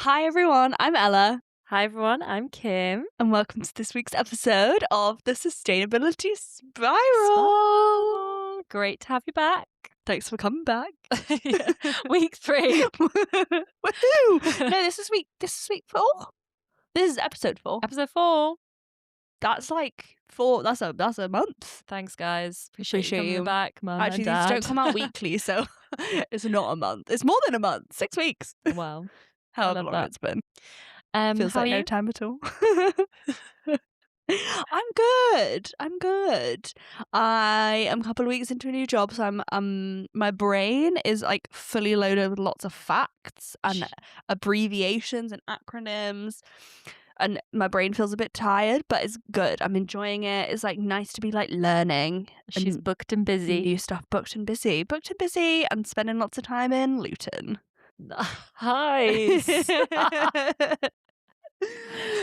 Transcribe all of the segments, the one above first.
Hi everyone, I'm Ella, Hi everyone, I'm Kim. and welcome to this week's episode of the Sustainability Spiral. Great to have you back. Thanks for coming back. Yeah. Week 3. Woohoo! No, this is week 4. This is episode 4. Episode 4. That's like 4. That's a month. Thanks guys. Appreciate you coming back, Mum Actually, and Dad. these don't come out weekly, so it's not a month. It's more than a month. 6 weeks. Wow. However long it's been. Feels how like are no you? time at all. I'm good. I am a couple of weeks into a new job, so my brain is like fully loaded with lots of facts and abbreviations and acronyms, and my brain feels a bit tired, but it's good. I'm enjoying it. It's like nice to be like learning. She's and booked and busy. New stuff, booked and busy, and spending lots of time in Luton. Nice.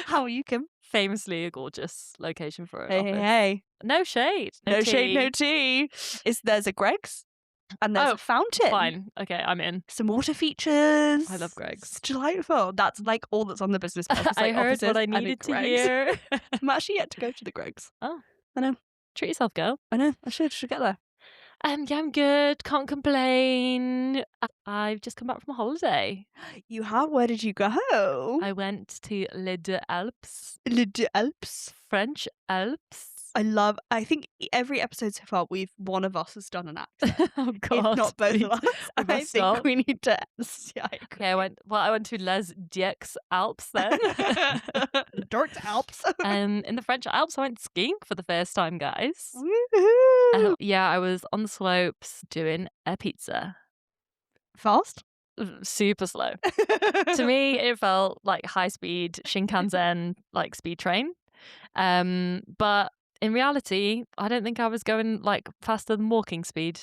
How are you, Kim? Famously a gorgeous location for an Hey, office. hey. No shade. No tea. shade, no tea. There's a Greg's and there's a fountain. Fine. Okay, I'm in. Some water features. I love Greg's. It's delightful. That's like all that's on the business purpose. I Like heard offices what I and a needed to Greg's. hear. I'm actually yet to go to the Greg's. Oh. I know. Treat yourself, girl. I know. I should get there. Yeah, I'm good. Can't complain. I've just come back from a holiday. You have? Where did you go? I went to Les Deux Alpes. Les Deux Alpes. French Alps. I think every episode so far, one of us has done an accent. Oh God. If not both of us. I must think stop. we need to. Yeah, Okay, I went to Les Deux Alpes then. Dark Alps. In the French Alps, I went skiing for the first time, guys. Woohoo! Yeah, I was on the slopes doing a pizza. Fast? Super slow. To me, it felt like high speed Shinkansen, like speed train. But in reality, I don't think I was going like faster than walking speed.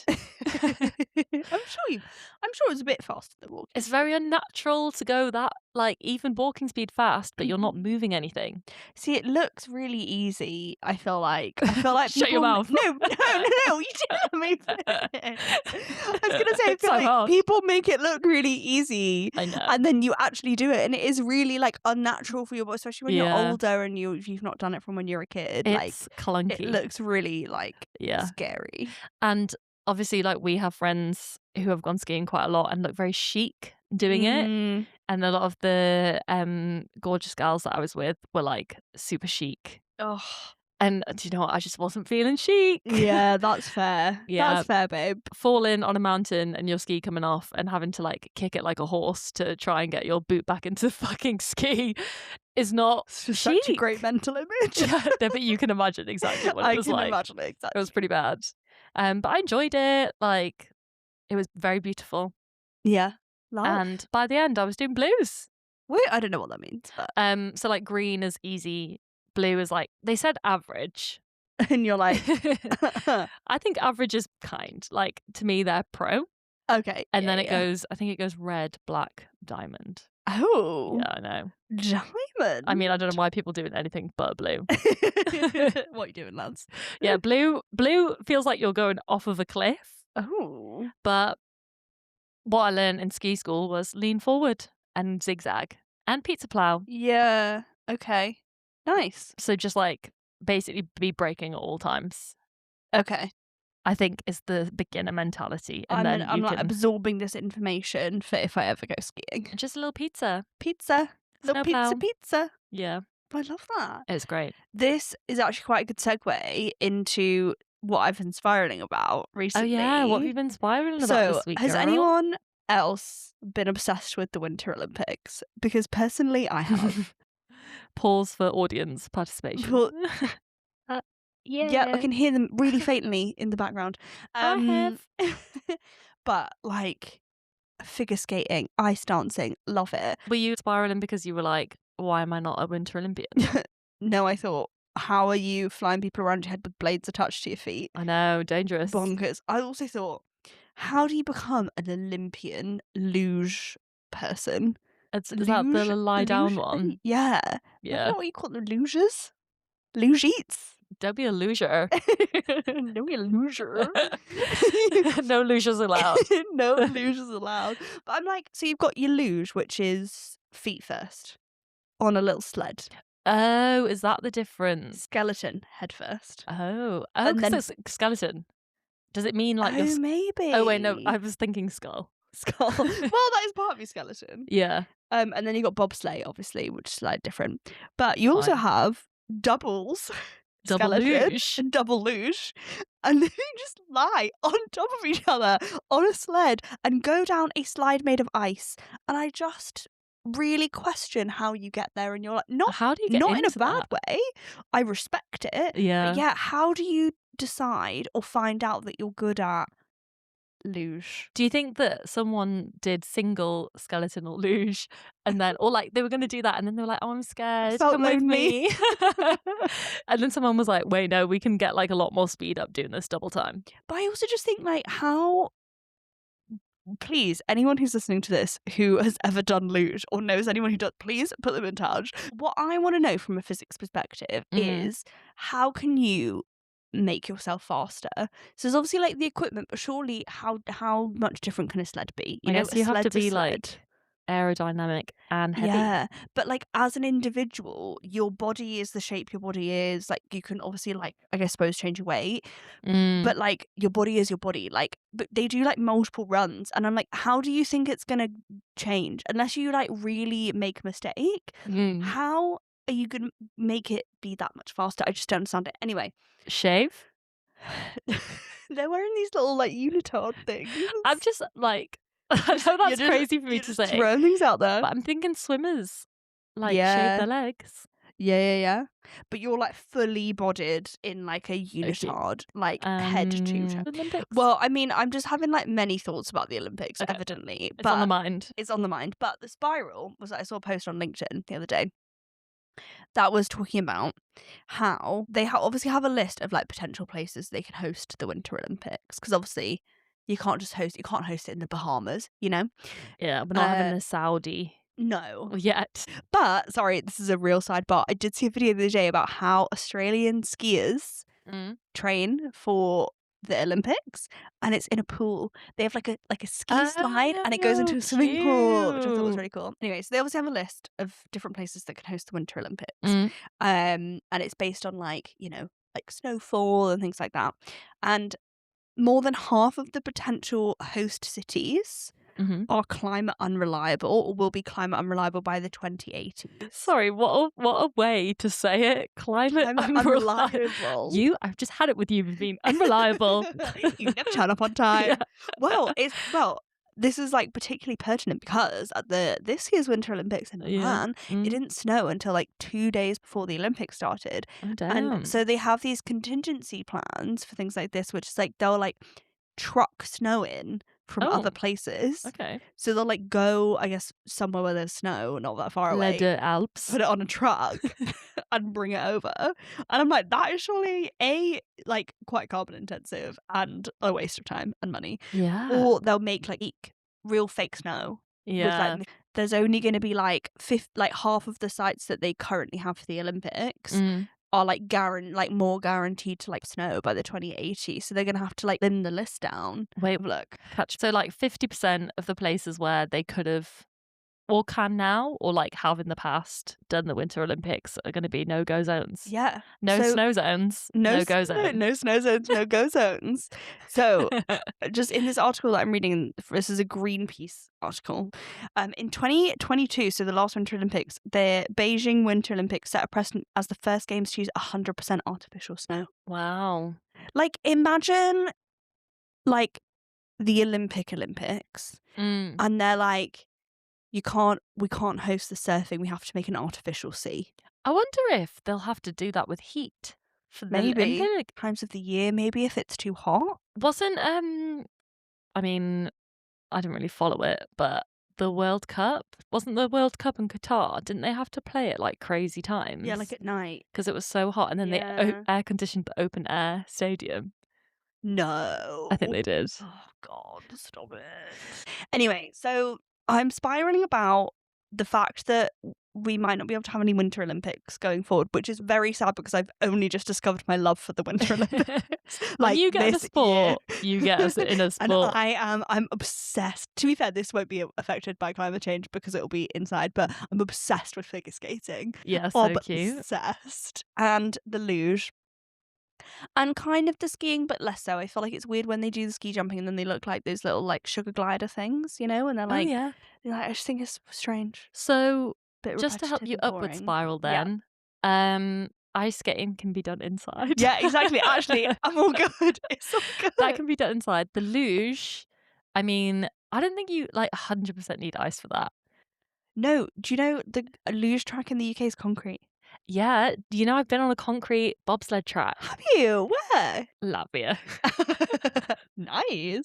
I'm sure it was a bit faster than walking. It's very unnatural to go that like even walking speed fast, but you're not moving anything. See, it looks really easy. I feel like Shut your mouth. No, you didn't move it. I was gonna say, I It's feel so like hard. people make it look really easy. I know. And then you actually do it, and it is really like unnatural for your body, especially when you're Yeah. older and you've not done it from when you're a kid. It's clunky. It looks really like scary. And obviously, like we have friends who have gone skiing quite a lot and look very chic doing it. And a lot of the gorgeous gals that I was with were like super chic. Oh, And do you know what? I just wasn't feeling chic. yeah, that's fair. Yeah. That's fair, babe. Falling on a mountain and your ski coming off and having to like kick it like a horse to try and get your boot back into the fucking ski is not It's just chic. such a great mental image. Yeah, but you can imagine exactly what it was like. I can imagine it exactly. It was pretty bad. But I enjoyed it. Like, it was very beautiful. Yeah. Love. And by the end, I was doing blues. Wait, I don't know what that means, but So like green is easy, blue is like they said average. and you're like, I think average is kind. Like to me, they're pro. okay. And then it goes. I think it goes red, black, diamond. Oh, Yeah, I know. diamond. I mean, I don't know why people do anything but blue. What are you doing, lads? Yeah, blue feels like you're going off of a cliff. Oh, But what I learned in ski school was lean forward and zigzag and pizza plow. yeah. Okay. Nice. So just like basically be braking at all times, Okay. I think is the beginner mentality. And then I'm you like can absorbing this information for if I ever go skiing. just a little pizza. Pizza. Little Snowplow. pizza. Yeah, I love that. it's great. This is actually quite a good segue into what I've been spiraling about recently. Oh yeah, what have you been spiraling about So, this week? has girl? anyone else been obsessed with the Winter Olympics? Because personally, I have. Pause for audience participation. Yeah, I can hear them really faintly in the background. I have. But like figure skating, ice dancing, love it. Were you spiraling because you were like, why am I not a Winter Olympian? No, I thought, how are you flying people around your head with blades attached to your feet? I know, dangerous. Bonkers. I also thought, how do you become an Olympian luge person? Is that the lie down one? Yeah. I don't Yeah. know what you call them, luges? Lugeets? Don't be a loser. No, you're a loser. No losers allowed. No luges allowed. But I'm like, so you've got your luge, which is feet first on a little sled. Oh, is that the difference? Skeleton head first. Oh, And because then- it's skeleton. Does it mean like Oh, maybe. Oh wait, no, I was thinking skull. Skull. Well, that is part of your skeleton. Yeah. And then you got bobsleigh, obviously, which is like different. But you also Fine. have doubles, Double skeleton, luge. and double luge, and they just lie on top of each other on a sled and go down a slide made of ice. And I just really question how you get there. And you're like, How do you get not in a into bad that? way. I respect it. Yeah. But yeah, how do you decide or find out that you're good at luge? Do you think that someone did single skeleton or luge and then, or like they were going to do that and then they were like, oh, I'm scared, Felt come with lonely. me. And then someone was like, wait, no, we can get like a lot more speed up doing this double time. But I also just think like how, please, anyone who's listening to this who has ever done luge or knows anyone who does, please put them in touch. What I want to know from a physics perspective is how can you make yourself faster? So there's obviously like the equipment, but surely how much different can a sled be? I guess you have to sled's a be sled. like aerodynamic and heavy. Yeah, but like as an individual, your body is the shape your body is. Like you can obviously like I suppose change your weight, but like your body is your body. Like, but they do like multiple runs, and I'm like, how do you think it's gonna change unless you like really make a mistake? How are you gonna make it be that much faster? I just don't understand it. Anyway, Shave. they're wearing these little like unitard things. I'm just like, I know that's crazy for me to say. Throwing things out there. But I'm thinking swimmers like Yeah. shave their legs. Yeah. But you're like fully bodied in like a unitard, like head to toe. Olympics. Well, I mean, I'm just having like many thoughts about the Olympics, Okay. evidently. It's on the mind. It's on the mind. But the spiral was I saw a post on LinkedIn the other day that was talking about how they obviously have a list of like potential places they can host the Winter Olympics, because obviously you can't host it in the Bahamas, you know? Yeah, we're not having a Saudi No. yet. But sorry, this is a real sidebar. I did see a video the other day about how Australian skiers train for the Olympics, and it's in a pool. They have like a ski slide, and it goes into a swimming pool, which I thought was really cool. Anyway, so they obviously have a list of different places that can host the Winter Olympics, and it's based on like like snowfall and things like that. And more than half of the potential host cities are climate unreliable or will be climate unreliable by the 2080s. Sorry, what a way to say it. Climate unreliable. I've just had it with you being unreliable. You never turn up on time. Yeah. Well, this is like particularly pertinent because at this year's Winter Olympics in Milan, it didn't snow until like 2 days before the Olympics started. Oh, damn. And so they have these contingency plans for things like this, which is like they'll like truck snow in from other places. Okay. So they'll like go, I guess, somewhere where there's snow, not that far away. Les Alps. Put it on a truck and bring it over. And I'm like, that is surely like quite carbon intensive and a waste of time and money. Yeah. Or they'll make like real fake snow. Yeah. With, like, there's only going to be like half of the sites that they currently have for the Olympics are like more guaranteed to like snow by the 2080. So they're going to have to like thin the list down. Wait, look. So like 50% of the places where they could have or can now or like have in the past done the Winter Olympics are going to be no-go zones. Yeah. No snow zones, no-go zones. No snow zones, no-go zones. So just in this article that I'm reading, this is a Greenpeace article. In 2022, so the last Winter Olympics, the Beijing Winter Olympics set a precedent as the first games to use 100% artificial snow. Wow. Like imagine like the Olympics and they're like, we can't host the surfing, we have to make an artificial sea. I wonder if they'll have to do that with heat for the Olympic times of the year, maybe if it's too hot. Wasn't I mean, I didn't really follow it, but the World Cup, wasn't the World Cup in Qatar? Didn't they have to play it like crazy times? Yeah, like at night. Because it was so hot, and then they air conditioned the open air stadium. No. I think they did. Oh God, stop it. Anyway, so I'm spiraling about the fact that we might not be able to have any Winter Olympics going forward, which is very sad because I've only just discovered my love for the Winter Olympics. When you get in a this sport, year. you get us in a And sport. I'm obsessed. To be fair, this won't be affected by climate change because it'll be inside, but I'm obsessed with figure skating. Yeah, so cute. Obsessed. And the luge. And kind of the skiing, but less so. I feel like it's weird when they do the ski jumping and then they look like those little like sugar glider things, you know, and they're like, yeah. I just think it's strange. So Bit just to help repetitive you and upward boring. spiral Yeah. then, ice skating can be done inside. Yeah, exactly. Actually, I'm all good. It's all good. That can be done inside. The luge, I mean, I don't think you like 100% need ice for that. No, do you know the luge track in the UK is concrete? Yeah, you know, I've been on a concrete bobsled track. Have you? Where? Latvia. Nice.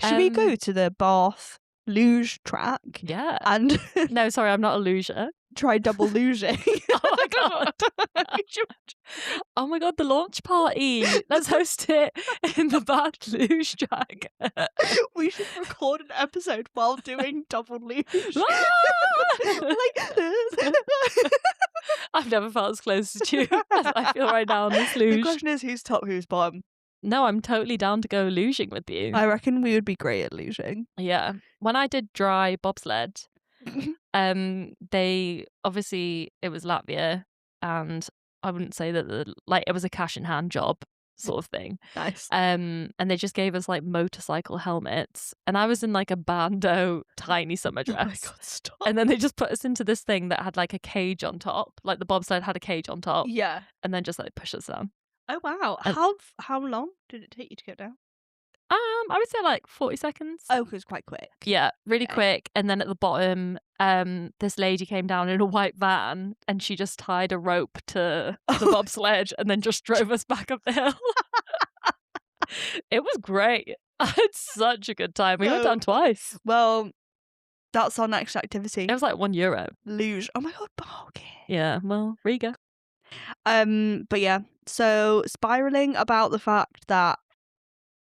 Should we go to the Bath luge track? Yeah. And no, sorry, I'm not a luger. Try double luging. Oh my god. Oh my god, the launch party. Let's host it in the Bath luge track. We should record an episode while doing double luge. Like this. I've never felt as close as you as I feel right now on this luge. The question is who's top, who's bottom. No, I'm totally down to go luging with you. I reckon we would be great at luging. Yeah. When I did dry bobsled, they obviously it was Latvia, and I wouldn't say that it was a cash in hand job sort of thing. Nice. And they just gave us like motorcycle helmets, and I was in like a bandeau tiny summer dress. Oh my god, stop. And then they just put us into this thing that had like a cage on top, like the bobsled had a cage on top. Yeah. And then just like push us down. Oh wow. How long did it take you to get down? I would say like 40 seconds. Oh, it was quite quick. Yeah, really quick. And then at the bottom, this lady came down in a white van and she just tied a rope to the bobsled and then just drove us back up the hill. It was great. I had such a good time. We went down twice. Well, that's our next activity. It was like €1. Luge. Oh my god, bargain. Yeah, well, Riga. But yeah, so spiraling about the fact that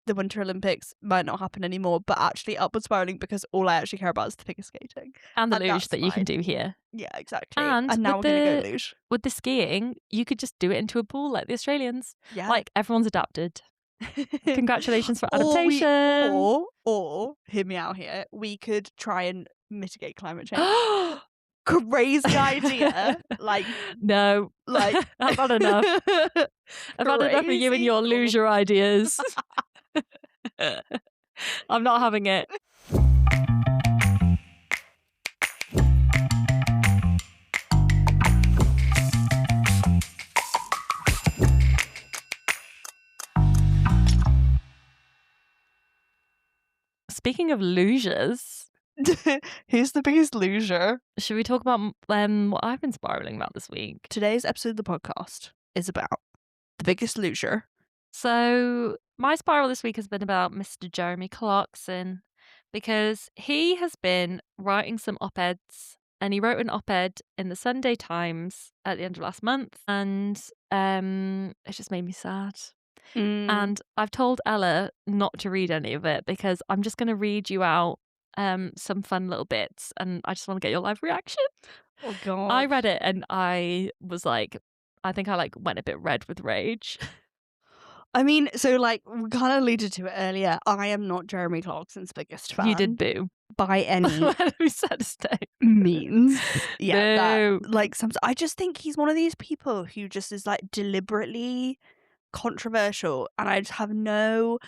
the Winter Olympics might not happen anymore, but actually upward spiraling because all I actually care about is the figure skating. And the luge that's that you can fine. do here. Yeah, exactly. And now we're with going to go luge. With the skiing, you could just do it into a pool like the Australians. Yeah. Like, everyone's adapted. Congratulations for adaptation. Or, hear me out here, we could try and mitigate climate change. Crazy idea. Like, no. Like, I've had enough. I've had enough of you and your loser ideas. I'm not having it. Speaking of losers, who's the biggest loser? Should we talk about what I've been spiraling about this week? Today's episode of the podcast is about the biggest loser. So my spiral this week has been about Mr. Jeremy Clarkson, because he has been writing some op-eds, and he wrote an op-ed in the Sunday Times at the end of last month, and it just made me sad. And I've told Ella not to read any of it because I'm just going to read you out some fun little bits, and I just want to get your live reaction. Oh god. I read it and I was like, I think I like went a bit red with rage. I mean, so like we kind of alluded to it earlier. I am not Jeremy Clarkson's biggest fan. You did boo by any means. Yeah, that, like sometimes I just think he's one of these people who just is like deliberately controversial, and I just have no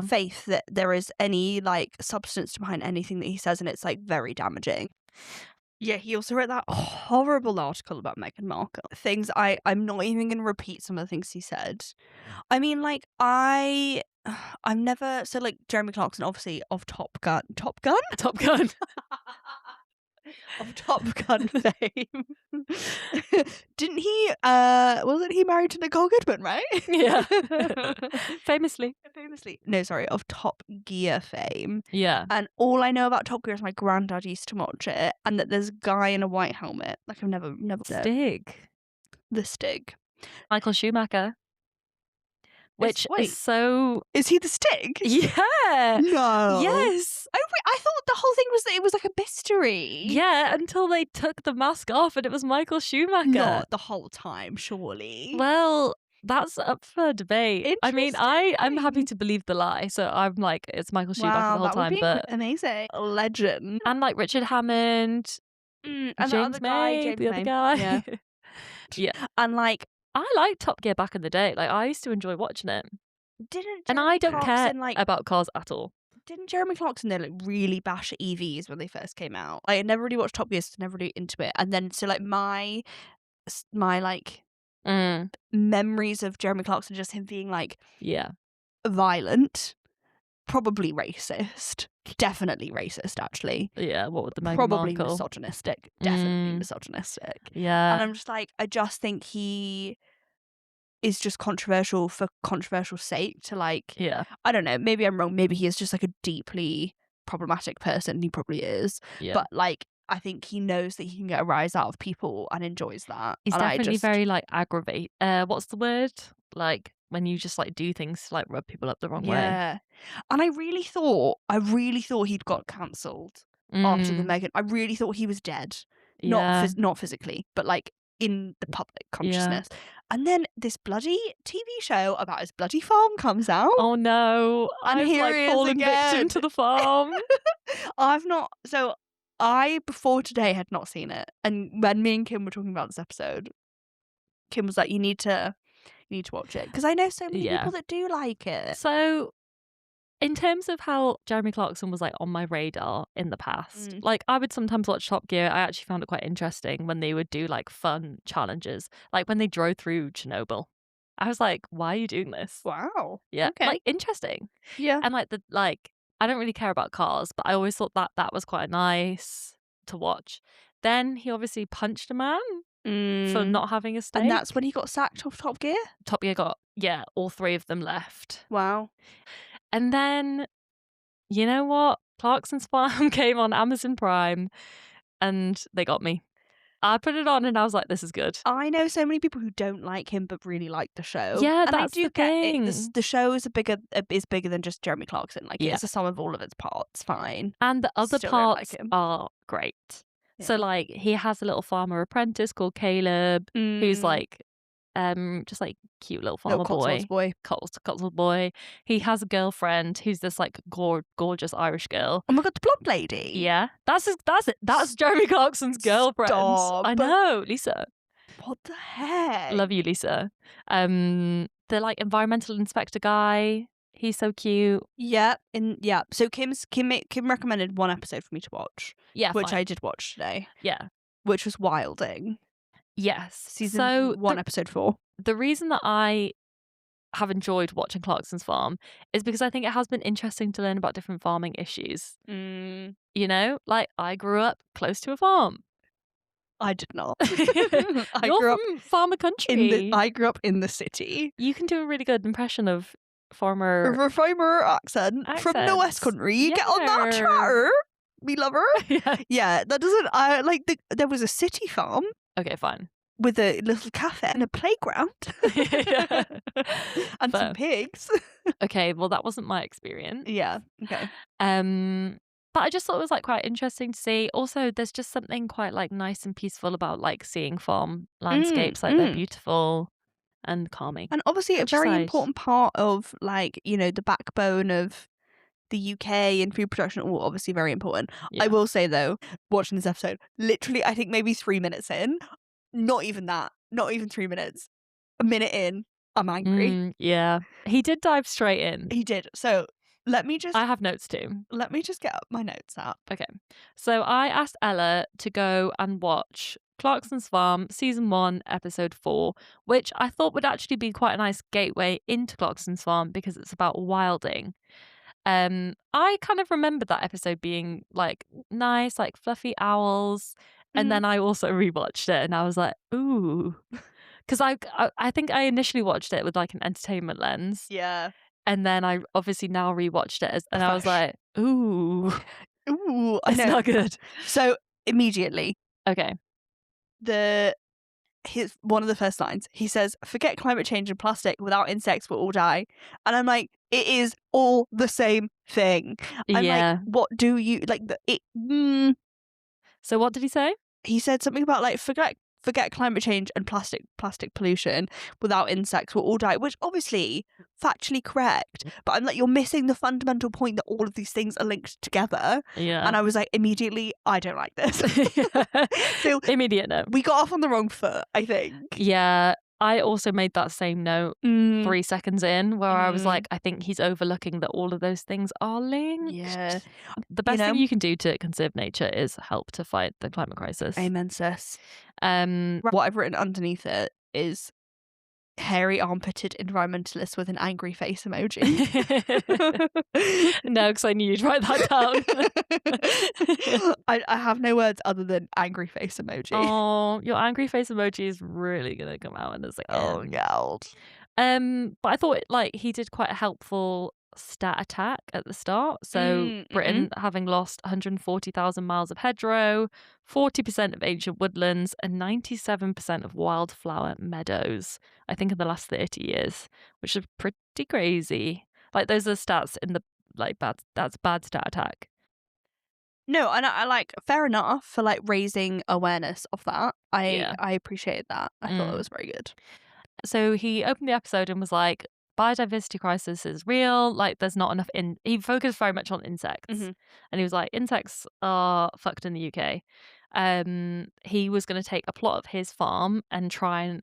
faith that there is any like substance behind anything that he says, and it's like very damaging. Yeah, he also wrote that horrible article about Meghan Markle. Things I'm not even going to repeat some of the things he said. I mean, like I'm never so like Jeremy Clarkson, obviously of Top Gun. Of Top Gun fame. Didn't he wasn't he married to Nicole Kidman, right? Yeah. Famously. No, sorry, of Top Gear fame. Yeah. And all I know about Top Gear is my granddad used to watch it, and that there's a guy in a white helmet. Like I've never Stig. The Stig. Michael Schumacher. which wait. is so... Is he the stick? Yeah. No. Yes. Oh, wait, I thought the whole thing was that it was like a mystery. Yeah, until they took the mask off and it was Michael Schumacher. Not the whole time, surely. Well, that's up for debate. I mean, I'm happy Interesting. to believe the lie, so I'm like, it's Michael Schumacher Wow, the whole that would time. be But amazing. A legend. and like Richard Hammond, And James the other guy, May, James the other May. guy. Yeah. Yeah. And like, I liked Top Gear back in the day. Like, I used to enjoy watching it. didn't And Jeremy I don't care Clarkson, like, about cars at all. didn't Jeremy Clarkson though like really bash EVs when they first came out? Like, I never really watched Top Gear, so never really into it. And then so like my like memories of Jeremy Clarkson, just him being like Yeah. violent, probably racist, definitely racist actually. Yeah, what with the Meghan Probably Markle? misogynistic, definitely misogynistic. Yeah. And I'm just like, I just think he is just controversial for controversial sake to like, Yeah. I don't know, maybe I'm wrong, maybe he is just like a deeply problematic person, he probably is. Yeah. But like, I think he knows that he can get a rise out of people and enjoys that. He's and definitely very like aggravate. What's the word? Like when you just like do things to like rub people up the wrong way. Yeah. And I really thought he'd got cancelled after the Meghan. I really thought he was dead. Yeah. Not physically, but like in the public consciousness. And then this bloody TV show about his bloody farm comes out. Oh no. And I've here like he is fallen again. victim to the farm. I before today had not seen it. And when me and Kim were talking about this episode, Kim was like, you need to watch it. Because I know so many people that do like it. So in terms of how Jeremy Clarkson was like on my radar in the past, like I would sometimes watch Top Gear. I actually found it quite interesting when they would do like fun challenges, like when they drove through Chernobyl. I was like, why are you doing this? Wow. Yeah. Okay. Like interesting. Yeah. And like I don't really care about cars, but I always thought that was quite nice to watch. Then he obviously punched a man for not having a steak. And that's when he got sacked off Top Gear? Top Gear got, all three of them left. Wow. And then, you know what? Clarkson's Farm came on Amazon Prime and they got me. I put it on and I was like, this is good. I know so many people who don't like him but really like the show. Yeah, and that's I do the get thing. it. The show is bigger than just Jeremy Clarkson. Like, it's a sum of all of its parts. Fine. And the other Still don't parts like him. are great. Yeah. So, like, he has a little farmer apprentice called Caleb, who's like, just like cute little farmer boy. Cotswold boy. He has a girlfriend who's this like gorgeous Irish girl. Oh my god, the blonde lady. Yeah, that's it. That's Jeremy Clarkson's girlfriend. Stop. I know, Lisa. What the heck? Love you, Lisa. The like environmental inspector guy. He's so cute. Yeah, So Kim recommended one episode for me to watch. Yeah, which I did watch today. Yeah, which was Wilding. Yes. Season 1, episode 4. The reason that I have enjoyed watching Clarkson's Farm is because I think it has been interesting to learn about different farming issues. You know, like I grew up close to a farm. I did not. You're from farmer country. I grew up in the city. You can do a really good impression of farmer accent from the West Country. You get on that chatter, me lover. Yeah, that doesn't. I like. There was a city farm. Okay, fine. With a little cafe and a playground. And some pigs. Okay, well that wasn't my experience. Yeah, okay. But I just thought it was like quite interesting to see. Also, there's just something quite like nice and peaceful about like seeing farm landscapes. Like they're beautiful and calming. And obviously a very important part of like, you know, the backbone of the UK and food production, all obviously very important. Yeah. I will say though, watching this episode, literally I think maybe 3 minutes in, not even that, not even 3 minutes, a minute in, I'm angry. Yeah, he did dive straight in. He did. So I have notes too. Let me just get up my notes up. Okay. So I asked Ella to go and watch Clarkson's Farm Season 1, Episode 4, which I thought would actually be quite a nice gateway into Clarkson's Farm because it's about wilding. I kind of remember that episode being like nice, like fluffy owls. And then I also rewatched it and I was like, ooh. Because I think I initially watched it with like an entertainment lens. Yeah. And then I obviously now rewatched it and I was like, ooh. Ooh, it's not good. So immediately. Okay. The one of the first lines, he says, "Forget climate change and plastic. Without insects, we'll all die." And I'm like, it is all the same thing. I'm like, what do you like? So what did he say? He said something about like forget climate change and plastic pollution. Without insects, we'll all die. Which obviously factually correct, but I'm like, you're missing the fundamental point that all of these things are linked together. Yeah. And I was like, immediately, I don't like this. So immediate note. We got off on the wrong foot, I think. Yeah. I also made that same note 3 seconds in, where I was like, I think he's overlooking that all of those things are linked. Yeah. The best thing you can do to conserve nature is help to fight the climate crisis. Amen, sis. What I've written underneath it is hairy armpitted environmentalist with an angry face emoji. No, because I knew you'd write that down. I have no words other than angry face emoji. Oh, your angry face emoji is really gonna come out in a second. Oh God. But I thought like he did quite a helpful stat attack at the start. So Britain having lost 140,000 miles of hedgerow, 40% of ancient woodlands, and 97% of wildflower meadows, I think in the last 30 years, which is pretty crazy. Like those are stats in the that's bad stat attack. No, and I like, fair enough for like raising awareness of that. I appreciated that. I thought it was very good. So he opened the episode and was like, biodiversity crisis is real. Like, there's not enough he focused very much on insects. And he was like, insects are fucked in the UK. He was going to take a plot of his farm and try and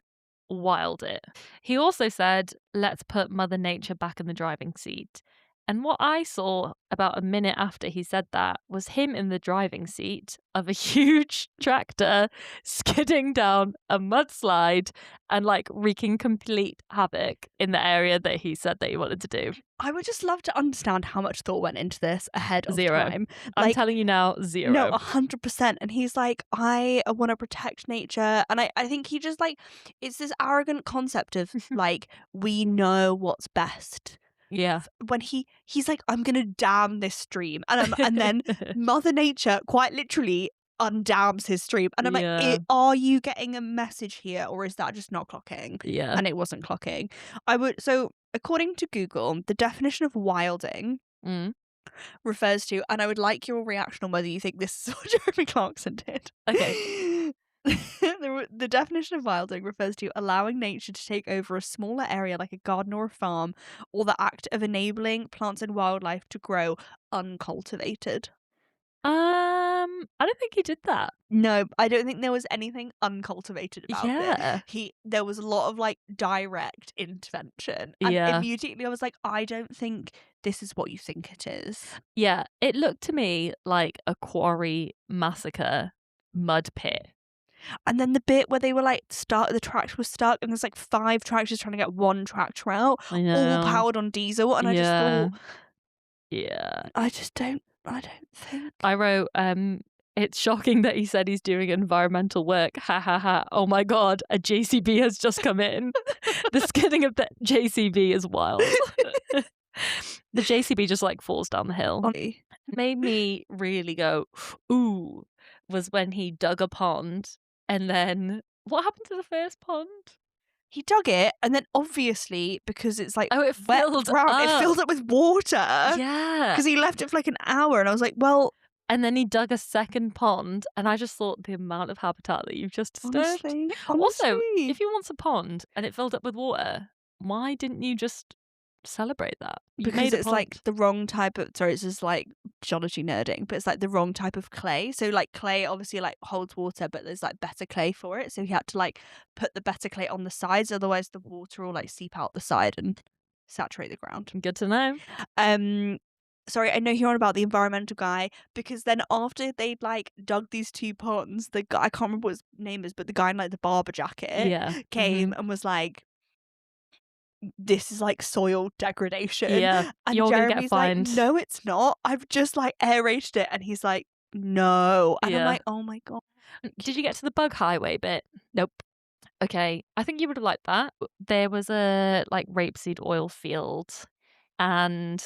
wild it. He also said, let's put Mother Nature back in the driving seat. And what I saw about a minute after he said that was him in the driving seat of a huge tractor skidding down a mudslide and like wreaking complete havoc in the area that he said that he wanted to do. I would just love to understand how much thought went into this ahead of Zero. time. I'm telling you now, zero. No, 100%. And he's like, I want to protect nature. And I think he just like, it's this arrogant concept of like, we know what's best. Yeah. When he's like, I'm gonna dam this stream, and then Mother Nature quite literally undams his stream, and I'm like, are you getting a message here, or is that just not clocking? Yeah. And it wasn't clocking. So according to Google, the definition of wilding refers to, and I would like your reaction on whether you think this is what Jeremy Clarkson did. Okay. The definition of wilding refers to allowing nature to take over a smaller area like a garden or a farm, or the act of enabling plants and wildlife to grow uncultivated. I don't think he did that. No, I don't think there was anything uncultivated about it. There was a lot of like direct intervention. And immediately I was like, I don't think this is what you think it is. Yeah, it looked to me like a quarry massacre mud pit. And then the bit where they were like the tractor was stuck and there's like 5 tractors trying to get one tractor out, all powered on diesel, and I just thought, I just don't think. I wrote, it's shocking that he said he's doing environmental work. Ha ha ha. Oh my God, a JCB has just come in. The skidding of the JCB is wild. The JCB just like falls down the hill. It made me really go, ooh, was when he dug a pond. And then what happened to the first pond? He dug it, and then obviously, because it's like it filled up. It filled up with water. Yeah. Because he left it for like an hour, and I was like, well. And then he dug a second pond, and I just thought the amount of habitat that you've just disturbed. Honestly. Also, if you want a pond and it filled up with water, why didn't you just celebrate that? Because it's like the wrong type of, sorry, it's just like geology nerding, but it's like the wrong type of clay. So like clay obviously like holds water, but there's like better clay for it. So he had to like put the better clay on the sides, otherwise the water will like seep out the side and saturate the ground. Good to know. Sorry, I know you're on about the environmental guy, because then after they'd like dug these 2 ponds, the guy, I can't remember what his name is, but the guy in like the barber jacket came and was like, this is like soil degradation. Yeah, and you're Jeremy's gonna get fined. like, no, it's not. I've just like aerated it, and he's like, no. And I'm like, oh my God. Did you get to the bug highway bit? Nope. Okay, I think you would have liked that. There was a like rapeseed oil field, and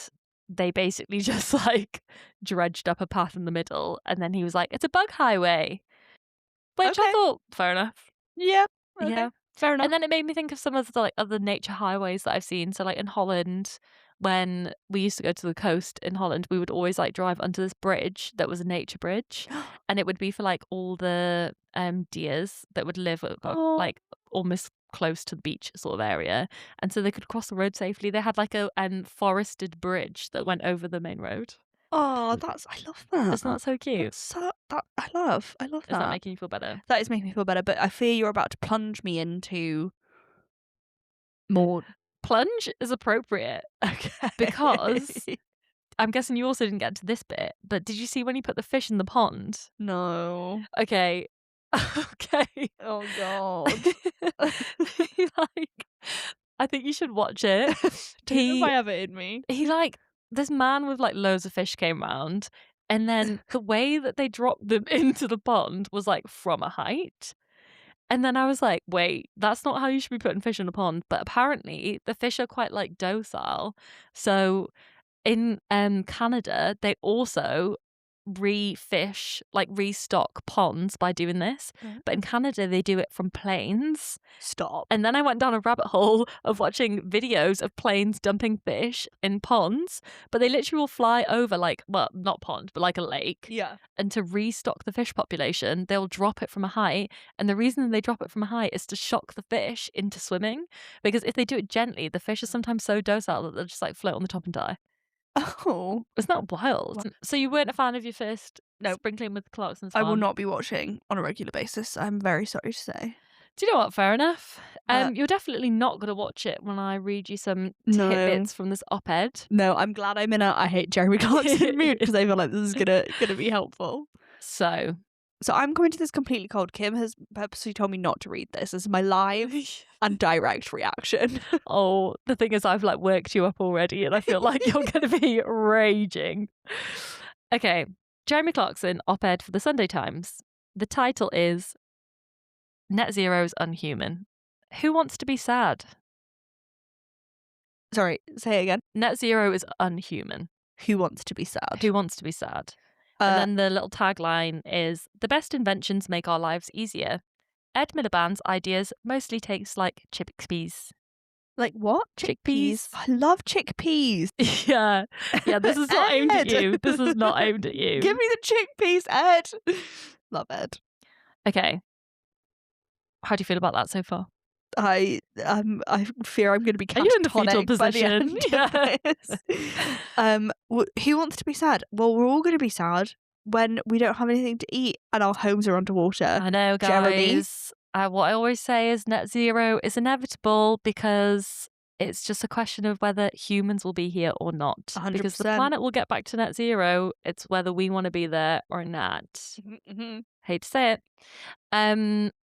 they basically just like dredged up a path in the middle, and then he was like, it's a bug highway, which I thought, fair enough. Yeah. Okay. Yeah. Fair enough. And then it made me think of some of the like other nature highways that I've seen. So like in Holland, when we used to go to the coast in Holland, we would always like drive under this bridge that was a nature bridge, and it would be for like all the deers that would live Oh. like almost close to the beach sort of area, and so they could cross the road safely. They had like a forested bridge that went over the main road. Oh, I love that. Isn't that so cute? I love Is that making you feel better? That is making me feel better, but I fear you're about to plunge me into more. Plunge is appropriate Okay. because I'm guessing you also didn't get to this bit, but did you see when he put the fish in the pond? No. Okay. Okay. Oh God. Like, I think you should watch it. Don't know if I have it in me. He like, this man with like loads of fish came round, and then the way that they dropped them into the pond was like from a height. And then I was like, wait, that's not how you should be putting fish in a pond. But apparently the fish are quite like docile. So in Canada, they also restock ponds by doing this. But in Canada, they do it from planes. Stop. And then I went down a rabbit hole of watching videos of planes dumping fish in ponds, but they literally will fly over like, well, not pond, but like a lake. Yeah. And to restock the fish population, they'll drop it from a height. And the reason they drop it from a height is to shock the fish into swimming. Because if they do it gently, the fish are sometimes so docile that they'll just like float on the top and die. Oh. Isn't that wild? What? So you weren't a fan of your first No. sprinkling with Clarkson's I will farm? not be watching on a regular basis. I'm very sorry to say. Do you know what? Fair enough. Uh, You're definitely not going to watch it when I read you some No. tidbits from this op-ed. No, I'm glad I'm in a I hate Jeremy Clarkson mood because I feel like this is gonna be helpful. So I'm coming to this completely cold. Kim has purposely told me not to read this. This is my live and direct reaction. oh, the thing is, I've like worked you up already, and I feel like you're going to be raging. Okay, Jeremy Clarkson op-ed for the Sunday Times. The title is "Net Zero's Unhuman. Who wants to be sad?" Sorry, say it again. Net zero is unhuman. Who wants to be sad? Who wants to be sad? And then the little tagline is, "The best inventions make our lives easier. Ed Miliband's ideas mostly taste like chickpeas." Like what? Chickpeas. I love chickpeas. Yeah, this is not aimed at Ed. you. This is not aimed at you. Give me the chickpeas, Ed. Love Ed. Okay. How do you feel about that so far? I fear I'm going to be Are you in the catatonic fetal by the end position? of this. Who wants to be sad? Well, we're all going to be sad when we don't have anything to eat and our homes are underwater. I know, Jeremy? guys. What I always say is net zero is inevitable because it's just a question of whether humans will be here or not. 100%. Because the planet will get back to net zero. It's whether we want to be there or not. Mm-hmm. Hate to say it.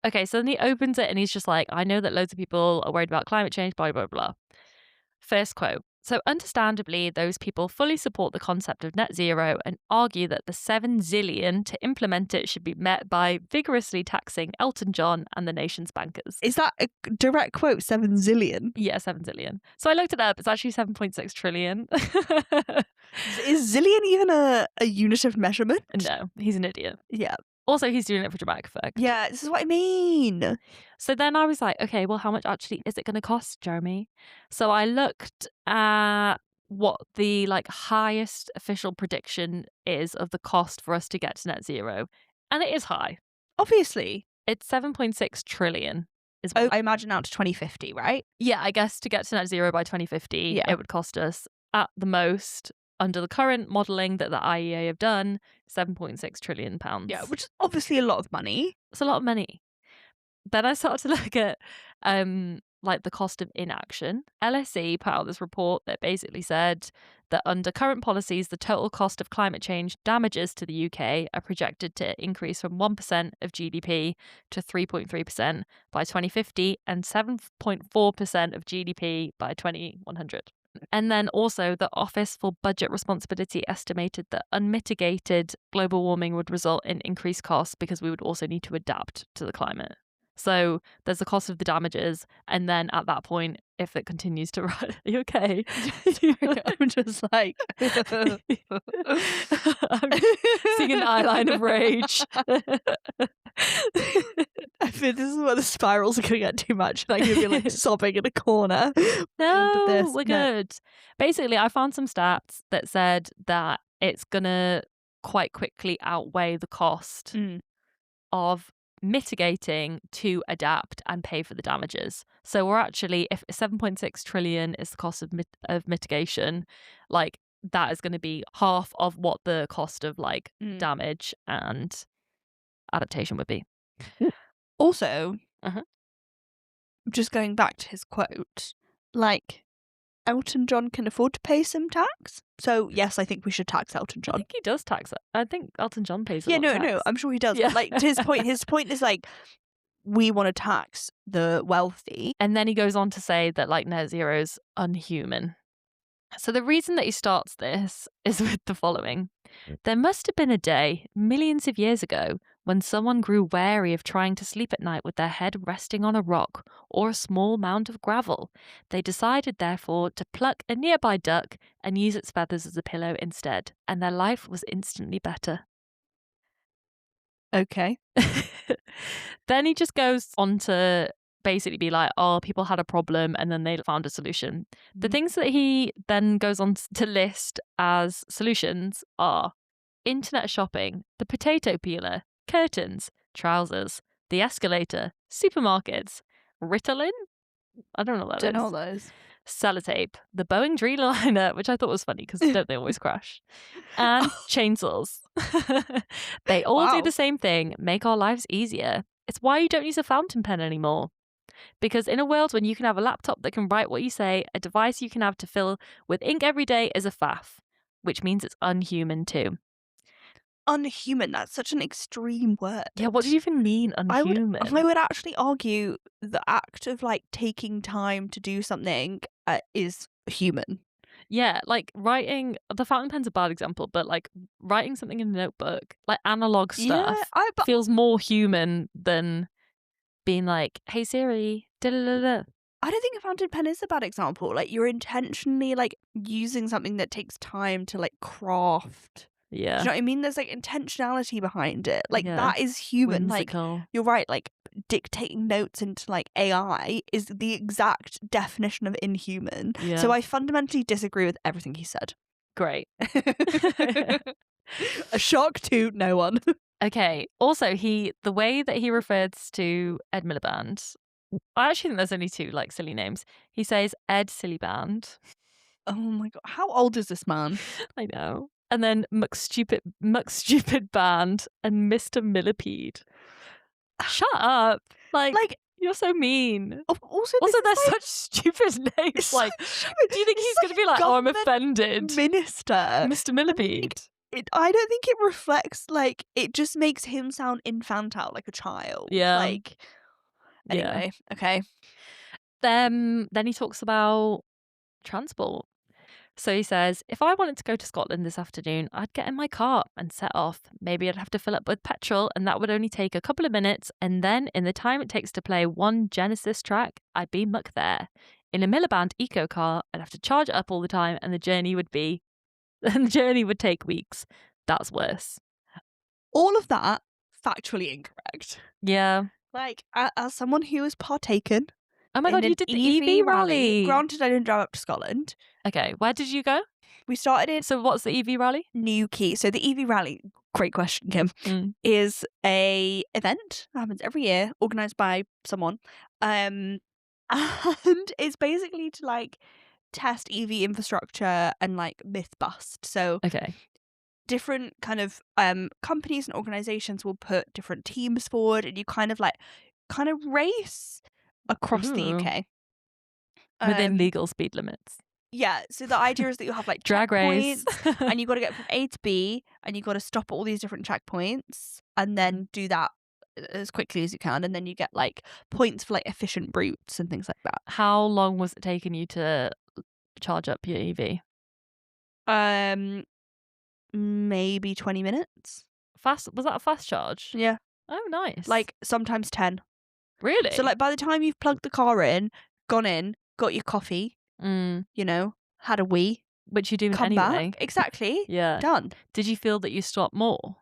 Okay, so then he opens it and he's just like, I know that loads of people are worried about climate change, blah, blah, blah. First quote. So understandably, those people fully support the concept of net zero and argue that the 7 zillion to implement it should be met by vigorously taxing Elton John and the nation's bankers. Is that a direct quote? 7 zillion? Yeah, 7 zillion. So I looked it up. It's actually 7.6 trillion. Is zillion even a unit of measurement? No, he's an idiot. Yeah. Also, he's doing it for dramatic effect. Yeah, this is what I mean. So then I was like, okay, well, how much actually is it going to cost, Jeremy? So I looked at what the like highest official prediction is of the cost for us to get to net zero. And it is high. Obviously. It's 7.6 trillion. I imagine out to 2050, right? Yeah, I guess to get to net zero by 2050, Yeah. it would cost us at the most, under the current modelling that the IEA have done, £7.6 trillion. Yeah, which is obviously a lot of money. It's a lot of money. Then I started to look at like the cost of inaction. LSE put out this report that basically said that under current policies, the total cost of climate change damages to the UK are projected to increase from 1% of GDP to 3.3% by 2050 and 7.4% of GDP by 2100. And then also the Office for Budget Responsibility estimated that unmitigated global warming would result in increased costs because we would also need to adapt to the climate. So there's the cost of the damages, and then at that point, if it continues to rise, are you okay? Sorry, I'm just like I'm seeing an eyeline of rage. I feel this is where the spirals are going to get too much. Like you'll be like sobbing in a corner. No, we're good. Basically, I found some stats that said that it's going to quite quickly outweigh the cost of mitigating to adapt and pay for the damages. So we're actually, if 7.6 trillion is the cost of mitigation, like that is going to be half of what the cost of like damage and adaptation would be. Also, just going back to his quote, like Elton John can afford to pay some tax. So yes, I think we should tax Elton John. I think he does tax it. I think Elton John pays a Yeah, lot of tax. no, I'm sure he does. Yeah. But like to his point is like we want to tax the wealthy. And then he goes on to say that like net zero is unhuman. So the reason that he starts this is with the following. There must have been a day, millions of years ago, when someone grew wary of trying to sleep at night with their head resting on a rock or a small mound of gravel. They decided, therefore, to pluck a nearby duck and use its feathers as a pillow instead, and their life was instantly better. Okay. Then he just goes on to basically be like, oh, people had a problem and then they found a solution. The things that he then goes on to list as solutions are internet shopping, the potato peeler, curtains, trousers, the escalator, supermarkets, Ritalin? I don't know what that is. Don't know those. Sellotape, the Boeing Dreamliner, which I thought was funny because don't they always crash? And chainsaws. They all do the same thing, make our lives easier. It's why you don't use a fountain pen anymore. Because in a world when you can have a laptop that can write what you say, a device you can have to fill with ink every day is a faff, which means it's unhuman too. Unhuman, that's such an extreme word. Yeah, what do you even mean unhuman? I would actually argue the act of like taking time to do something is human. Yeah, like writing, the fountain pen's a bad example, but like writing something in a notebook, like analog stuff, feels more human than being like, hey Siri, da-da-da-da. I don't think a fountain pen is a bad example. Like you're intentionally like using something that takes time to like craft. Yeah. Do you know what I mean? There's like intentionality behind it. Like that is human. Whimsical. Like you're right, like dictating notes into like AI is the exact definition of inhuman. Yeah. So I fundamentally disagree with everything he said. Great. A shock to no one. Okay. Also, the way that he refers to Ed Miliband, I actually think there's only two like silly names. He says Ed Siliband. Oh my god, how old is this man? I know. And then Muck Stupid Band and Mr. Millipede. Shut up! Like you're so mean. Also they're such stupid names. Like, do you think he's going to be like, oh, I'm offended, Minister, Mr. Millipede? I don't think it reflects, like, it just makes him sound infantile, like a child. Yeah. Like, anyway, okay. Then he talks about transport. So he says, if I wanted to go to Scotland this afternoon, I'd get in my car and set off. Maybe I'd have to fill up with petrol, and that would only take a couple of minutes. And then, in the time it takes to play one Genesis track, I'd be muck there. In a Miliband eco car, I'd have to charge it up all the time, and the journey would take weeks. That's worse. All of that, factually incorrect. Yeah. Like, as someone who has partaken. Oh my god, you did the EV rally. Granted, I didn't drive up to Scotland. Okay, where did you go? We started in... So what's the EV rally? Newquay. So the EV rally, great question, Kim, is a event that happens every year, organised by someone. And it's basically to like test EV infrastructure and like myth bust. So different kind of companies and organisations will put different teams forward, and you kind of race across the UK within legal speed limits. Yeah, so the idea is that you have like drag race, and you got to get from A to B, and you got to stop at all these different checkpoints, and then do that as quickly as you can, and then you get like points for like efficient routes and things like that. How long was it taking you to charge up your EV? Maybe 20 minutes. Fast? Was that a fast charge? Yeah. Oh, nice. Like sometimes 10. Really? So like by the time you've plugged the car in, gone in, got your coffee, you know, had a wee, which you're doing come anyway. back, exactly, Yeah. done. Did you feel that you stopped more?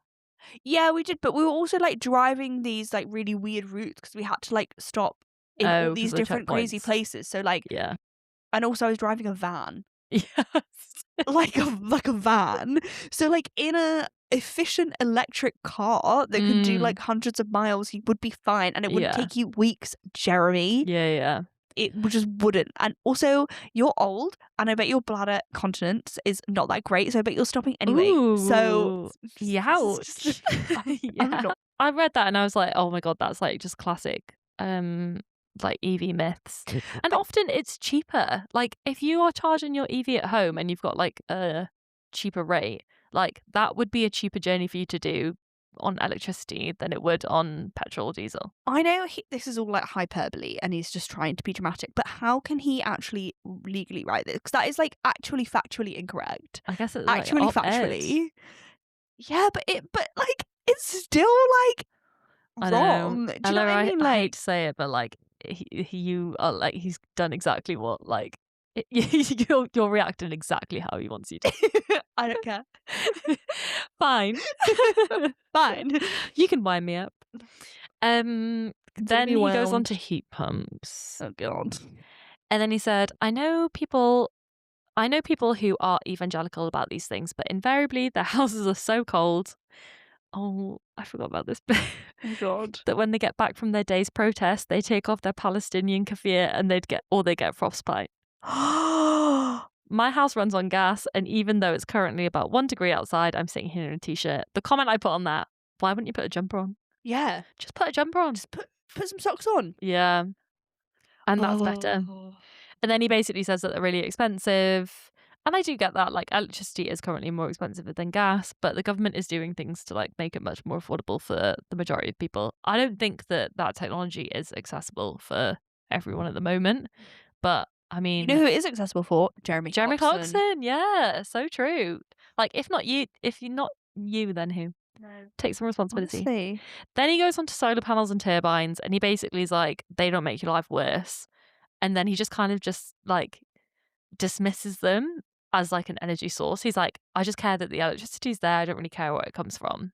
Yeah, we did, but we were also like driving these like really weird routes because we had to like stop in all 'Cause these of the different crazy checkpoints. places. So like, Yeah. and also I was driving a van, Yes. like a van. So like in a efficient electric car that could do like hundreds of miles, you would be fine, and it wouldn't Yeah. take you weeks, Jeremy. Yeah. It just wouldn't. And also, you're old, and I bet your bladder continence is not that great. So I bet you're stopping anyway. So, Ooh. Youch. I'm Yeah. not. I read that and I was like, oh my God, that's like just classic like EV myths. And often it's cheaper. Like if you are charging your EV at home and you've got like a cheaper rate, like that would be a cheaper journey for you to do on electricity than it would on petrol or diesel. I know this is all like hyperbole, and he's just trying to be dramatic. But how can he actually legally write this? Because that is like actually factually incorrect. I guess it's Actually, like factually. Yeah, but like it's still like I know. wrong. Do you know what I mean? I Like, hate to say it, but like you are like he's done exactly what like you're reacting exactly how he wants you to. I don't care. Fine. Fine. You can wind me up. Then he goes on to heat pumps. Oh God. And then he said, I know people who are evangelical about these things, but invariably their houses are so cold. Oh, I forgot about this bit. Oh God. That when they get back from their day's protest, they take off their Palestinian keffiyeh and they get frostbite. My house runs on gas, and even though it's currently about 1 degree outside, I'm sitting here in a t-shirt. The comment I put on that, why wouldn't you put a jumper on? Yeah. Just put a jumper on. Just put some socks on. Yeah. And that's better. And then he basically says that they're really expensive. And I do get that, like electricity is currently more expensive than gas, but the government is doing things to like make it much more affordable for the majority of people. I don't think that technology is accessible for everyone at the moment, but I mean, you know who it is accessible for? Jeremy Clarkson. Yeah, so true. Like if not you, if you're not you, then who? No. Take some responsibility. Honestly. Then he goes on to solar panels and turbines, and he basically is like, they don't make your life worse. And then he just kind of just like dismisses them as like an energy source. He's like, I just care that the electricity's there. I don't really care where it comes from.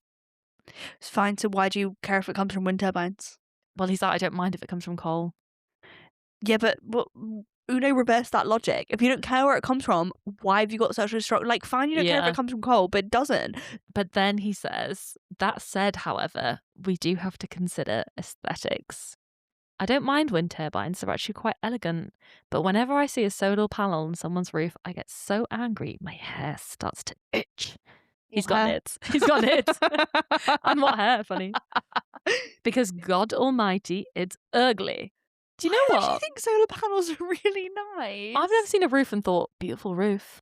It's fine. So why do you care if it comes from wind turbines? Well, he's like, I don't mind if it comes from coal. Yeah, but Uno reversed that logic. If you don't care where it comes from, why have you got such a strong... Like, fine, you don't care if it comes from coal, but it doesn't. But then he says, that said, however, we do have to consider aesthetics. I don't mind wind turbines, they're actually quite elegant. But whenever I see a solar panel on someone's roof, I get so angry, my hair starts to itch. He's got it. He's got it. And what hair, funny. Because God Almighty, it's ugly. Do you know what? I think solar panels are really nice. I've never seen a roof and thought, beautiful roof.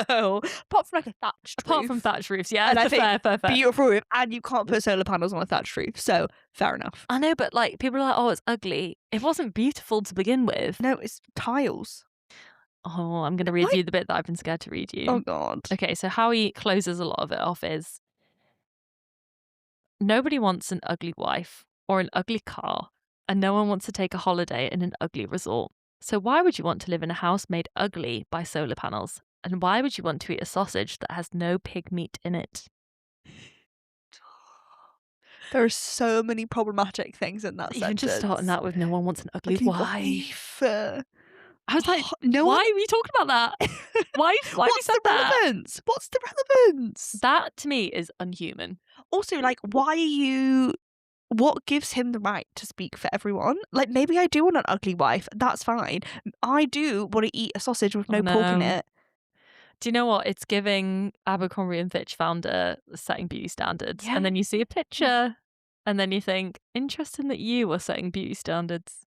No, apart from like a thatched Apart roof. from thatched roofs, yeah. And I think fair. beautiful roof, and you can't put solar panels on a thatched roof, so fair enough. I know, but like people are like, oh, it's ugly. It wasn't beautiful to begin with. No, it's tiles. Oh, I'm going to read you the bit that I've been scared to read you. Oh God. Okay, so how he closes a lot of it off is, nobody wants an ugly wife or an ugly car, and no one wants to take a holiday in an ugly resort. So why would you want to live in a house made ugly by solar panels? And why would you want to eat a sausage that has no pig meat in it? There are so many problematic things in that Even sentence. just starting that with no one wants an ugly wife. I was like, no why one... are we talking about that? Why have you said that? Relevance? What's the relevance? That to me is unhuman. Also, like, why are you... What gives him the right to speak for everyone? Like, maybe I do want an ugly wife. That's fine. I do want to eat a sausage with no pork in it. Do you know what? It's giving Abercrombie and Fitch founder setting beauty standards. Yeah. And then you see a picture and then you think, interesting that you were setting beauty standards.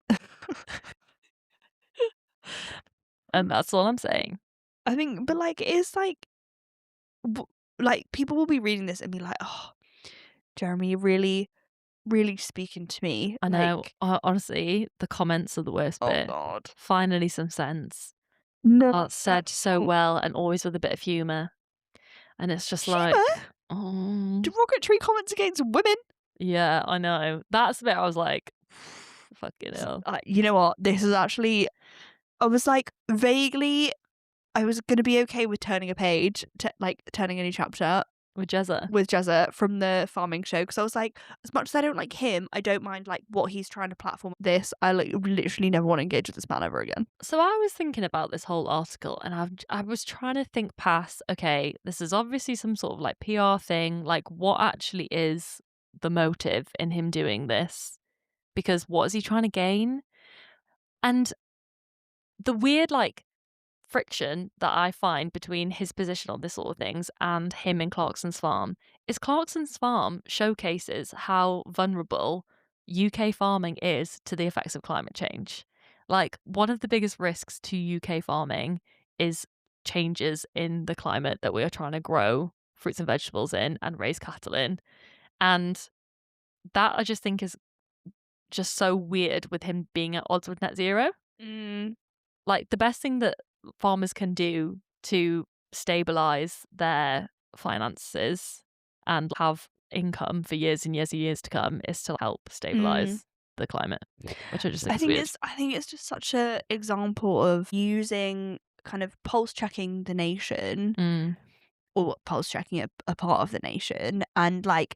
And that's all I'm saying. I think, but like, it's like people will be reading this and be like, oh, Jeremy, really speaking to me. I know. Like, honestly, the comments are the worst bit. Oh God. Finally some sense. No. Said so well and always with a bit of humour. And it's just humour? like... Oh. Derogatory comments against women? Yeah, I know. That's the bit I was like... Fucking hell. You know what? This is actually, I was like vaguely, I was going to be okay with turning a page, like turning a new chapter With Jezza. with Jezza from the farming show, because I was like, as much as I don't like him, I don't mind like what he's trying to platform this. I like literally never want to engage with this man ever again. So I was thinking about this whole article, and I was trying to think past, okay, this is obviously some sort of like PR thing, like what actually is the motive in him doing this? Because what is he trying to gain? And the weird like friction that I find between his position on this sort of things and him in Clarkson's farm is Clarkson's farm showcases how vulnerable UK farming is to the effects of climate change. Like, one of the biggest risks to UK farming is changes in the climate that we are trying to grow fruits and vegetables in and raise cattle in. And that I just think is just so weird with him being at odds with net zero. Like, the best thing that farmers can do to stabilize their finances and have income for years and years and years to come is to help stabilize the climate, which I just think is weird. I think it's just such a example of using kind of pulse checking the nation, or pulse checking a part of the nation, and like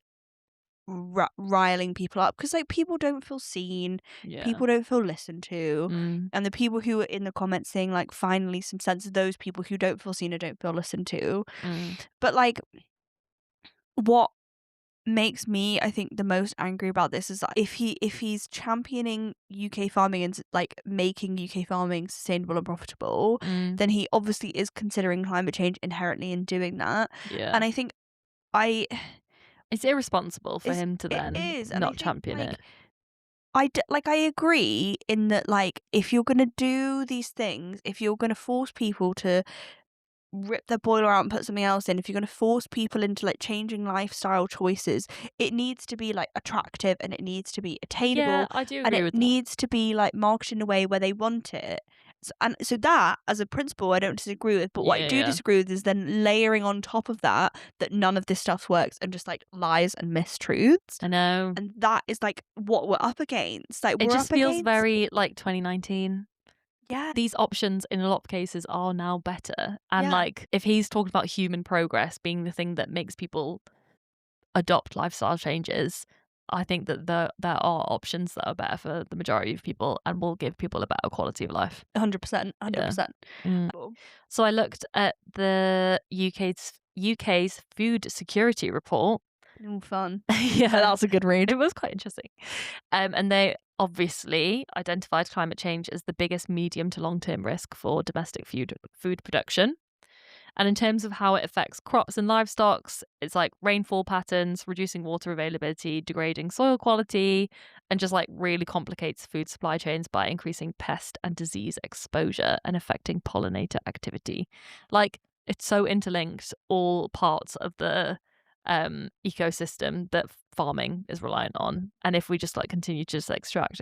riling people up, because like people don't feel seen, Yeah. people don't feel listened to, and the people who are in the comments saying like finally some sense of those people who don't feel seen or don't feel listened to. But like, what makes me, I think, the most angry about this is that if he's championing UK farming and like making UK farming sustainable and profitable, then he obviously is considering climate change inherently in doing that. Yeah. And I think it's irresponsible for him to then not champion like, it. I agree in that, like, if you're gonna do these things, if you're gonna force people to rip their boiler out and put something else in, if you're going to force people into like changing lifestyle choices, it needs to be like attractive, and it needs to be attainable. Yeah, I do and agree it with that. needs to be like marketed in a way where they want it. So that, as a principle, I don't disagree with. But what I do disagree with is then layering on top of that none of this stuff works, and just like lies and mistruths. I know. And that is like what we're up against. Like, it just feels very like 2019. Yeah. These options in a lot of cases are now better. And like, if he's talking about human progress being the thing that makes people adopt lifestyle changes, I think that there are options that are better for the majority of people and will give people a better quality of life. 100%. So I looked at the UK's food security report. Oh, fun. Yeah, that's a good read. It was quite interesting. And they obviously identified climate change as the biggest medium to long-term risk for domestic food production. And in terms of how it affects crops and livestock, it's like rainfall patterns, reducing water availability, degrading soil quality, and just like really complicates food supply chains by increasing pest and disease exposure and affecting pollinator activity. Like, it's so interlinked, all parts of the ecosystem that farming is reliant on. And if we just like continue to just extract,